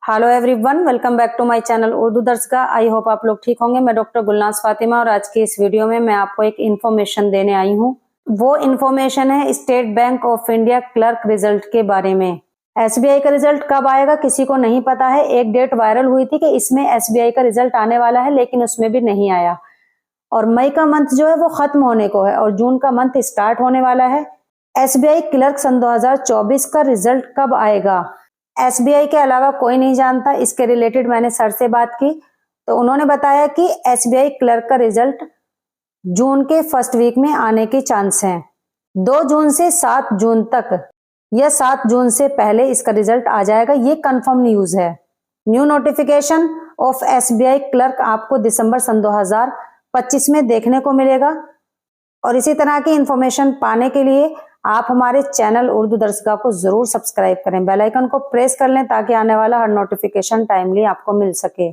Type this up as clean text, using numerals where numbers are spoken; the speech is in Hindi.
Hello everyone, welcome back to my channel Urdu Darsgah. I hope आप लोग ठीक होंगे। मैं डॉक्टर गुलनाज फातिमा और आज की इस वीडियो में मैं आपको एक इन्फॉर्मेशन देने आई हूँ। वो इन्फॉर्मेशन है state bank of India clerk result के बारे में। एसबीआई का रिजल्ट कब आएगा किसी को नहीं पता है। एक डेट वायरल हुई थी कि इसमें एसबीआई का रिजल्ट आने वाला है, लेकिन उसमें भी नहीं आया। और मई का मंथ जो है वो खत्म होने को है और जून का मंथ स्टार्ट होने वाला है। एसबीआई क्लर्क सन 2024 का रिजल्ट कब आएगा एसबीआई के अलावा कोई नहीं जानता। इसके रिलेटेड मैंने सर से बात की तो उन्होंने बताया कि एसबीआई क्लर्क का रिजल्ट जून के फर्स्ट वीक में आने के चांस हैं। 2 जून से 7 जून तक या 7 जून से पहले इसका रिजल्ट आ जाएगा, ये कंफर्म न्यूज है। New notification of SBI clerk आपको दिसंबर सन 2025 में देखने को मिलेगा। और इसी तरह की इंफॉर्मेशन पाने के लिए आप हमारे चैनल उर्दू दर्सगाह को जरूर सब्सक्राइब करें, बेल आइकन को प्रेस कर लें ताकि आने वाला हर नोटिफिकेशन टाइमली आपको मिल सके।